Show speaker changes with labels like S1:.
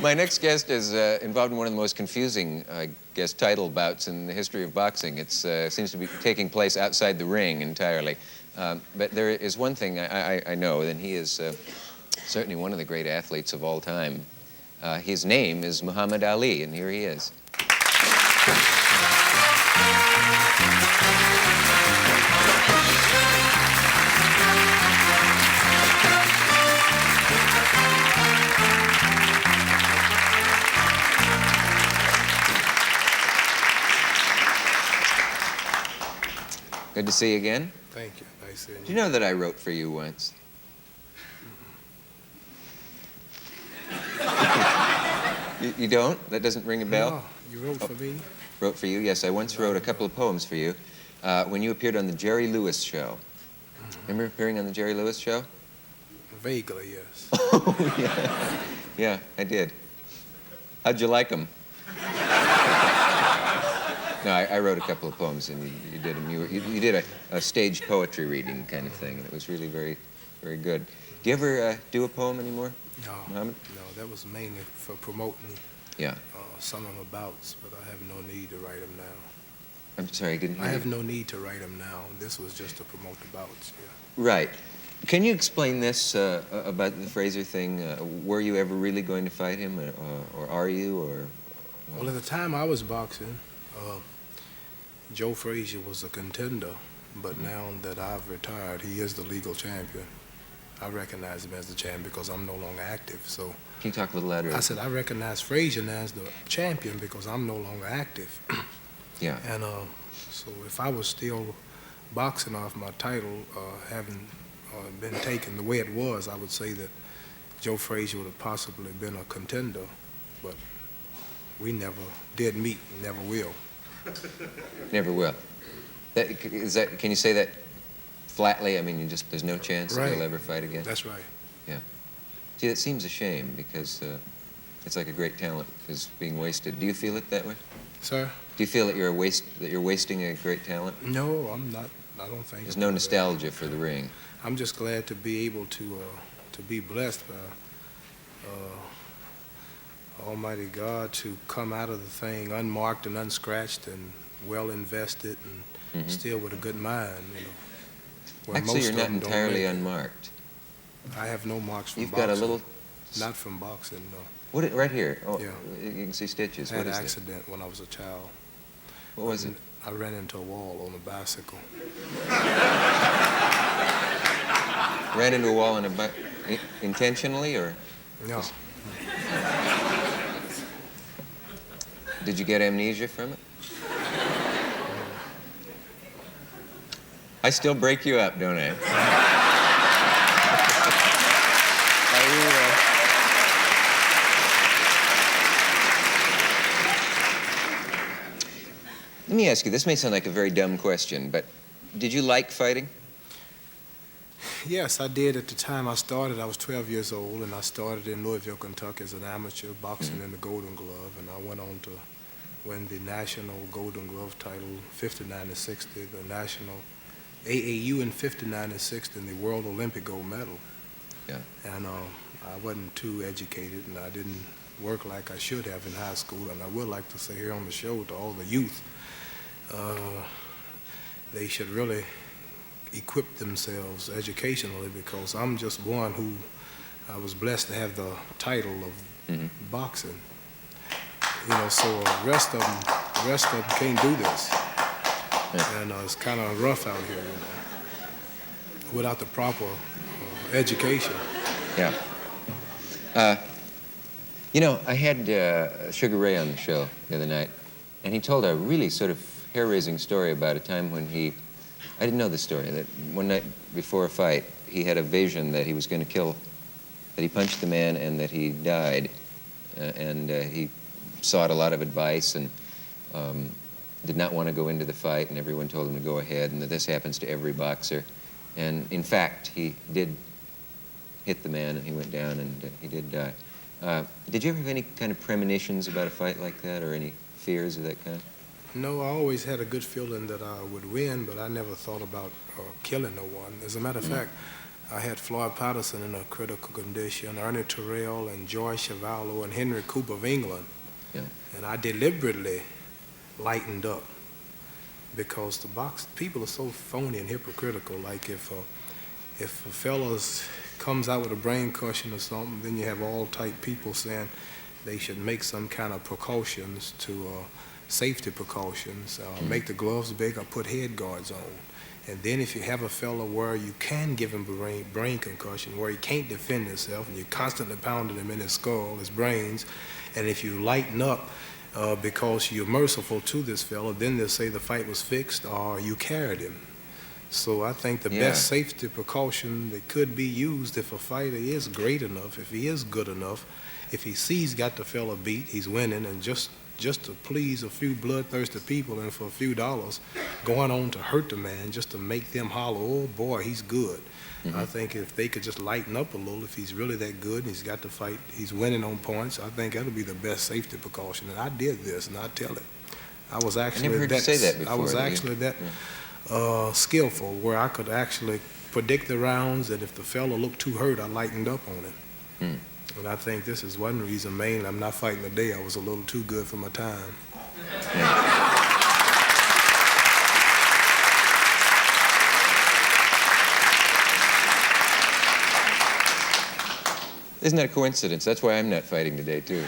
S1: My next guest is involved in one of the most confusing, I guess, title bouts in the history of boxing. It seems to be taking place outside the ring entirely. But there is one thing I know, and he is certainly one of the great athletes of all time. His name is Muhammad Ali, and here he is. Good to see you again.
S2: Thank you. Nice seeing you.
S1: Do you know that I wrote for you once? You don't? That doesn't ring a bell?
S2: No, you wrote for me?
S1: Wrote for you, yes. I once wrote a couple of poems for you when you appeared on the Jerry Lewis Show. Remember appearing on the Jerry Lewis Show?
S2: Vaguely, yes.
S1: Oh, yeah. Yeah, I did. How'd you like them? No, I wrote a couple of poems, and you did them. You did a stage poetry reading kind of thing, and it was really very, very good. Do you ever do a poem anymore,
S2: No,
S1: Muhammad?
S2: no, that was mainly for promoting some of my bouts, but I have no need to write them now.
S1: I'm sorry, I didn't hear
S2: I
S1: you.
S2: have no need to write them now. This was just to promote the bouts, yeah.
S1: Right. Can you explain this about the Frazier thing? Were you ever really going to fight him, or are you, or?
S2: Well, at the time I was boxing, Joe Frazier was a contender, but now that I've retired, he is the legal champion. I recognize him as the champion because I'm no longer active. So
S1: Can you talk a little louder?
S2: I said I recognize Frazier now as the champion because I'm no longer active.
S1: Yeah.
S2: And so if I was still boxing off my title, having been taken the way it was, I would say that Joe Frazier would have possibly been a contender, but we never did meet and never will.
S1: Never will. Can you say that flatly? I mean, there's no chance that he'll ever fight again?
S2: That's right.
S1: Yeah. See, that seems a shame because it's like a great talent is being wasted. Do you feel it that way?
S2: Sir?
S1: Do you feel that you're wasting a great talent?
S2: No, I'm not. I don't think.
S1: There's no nostalgia for the ring.
S2: I'm just glad to be able to be blessed by Almighty God to come out of the thing unmarked and unscratched and well invested and still with a good mind. You know,
S1: Actually, you're not entirely unmarked.
S2: I have no marks from
S1: You've
S2: boxing.
S1: got a little.
S2: Not from boxing, no.
S1: What? Right here. Oh,
S2: Yeah.
S1: You can see stitches.
S2: I had
S1: What
S2: an
S1: is that?
S2: accident when I was a child.
S1: What was it?
S2: I ran into a wall on a bicycle.
S1: Ran into a wall on a bike intentionally, or?
S2: No.
S1: Did you get amnesia from it? I still break you up, don't I? Let me ask you, this may sound like a very dumb question, but did you like fighting?
S2: Yes, I did. At the time I started, I was 12 years old, and I started in Louisville, Kentucky as an amateur, boxing in the Golden Glove, and I went on to win the National Golden Glove title 59 and 60, the National AAU in 59 and 60, and the World Olympic gold medal.
S1: Yeah.
S2: And I wasn't too educated, and I didn't work like I should have in high school, and I would like to say here on the show to all the youth, they should really equip themselves educationally, because I'm just one who I was blessed to have the title of boxing. You know, so the rest of them can't do this. Yeah. And it's kind of rough out here, you know, without the proper education.
S1: Yeah. You know, I had Sugar Ray on the show the other night, and he told a really sort of hair-raising story about a time when I didn't know the story, that one night before a fight, he had a vision that he was going to kill, that he punched the man and that he died. And he sought a lot of advice and did not want to go into the fight, and everyone told him to go ahead, and that this happens to every boxer. And in fact, he did hit the man, and he went down, and he did die. Did you ever have any kind of premonitions about a fight like that, or any fears of that kind?
S2: No, I always had a good feeling that I would win, but I never thought about killing no one. As a matter of fact, I had Floyd Patterson in a critical condition, Ernie Terrell and George Chevalier and Henry Cooper of England.
S1: Yeah.
S2: And I deliberately lightened up because people are so phony and hypocritical. Like if a fellow comes out with a brain concussion or something, then you have all type people saying they should make some kind of precautions safety precautions, make the gloves big or put head guards on. And then if you have a fellow where you can give him brain concussion, where he can't defend himself, and you're constantly pounding him in his skull, his brains, and if you lighten up because you're merciful to this fellow, then they'll say the fight was fixed or you carried him. So I think the best safety precaution that could be used if a fighter is great enough, if he is good enough, if he sees got the fellow beat, he's winning, and just to please a few bloodthirsty people and for a few dollars, going on to hurt the man just to make them holler, oh boy, he's good. Mm-hmm. I think if they could just lighten up a little, if he's really that good and he's got the fight, he's winning on points, I think that'll be the best safety precaution. And I did this, and I tell it. I was actually
S1: I never heard you say that before.
S2: I was actually skillful where I could actually predict the rounds, and if the fellow looked too hurt, I lightened up on him. Mm. And I think this is one reason mainly I'm not fighting today. I was a little too good for my time. Yeah.
S1: Isn't that a coincidence? That's why I'm not fighting today, too.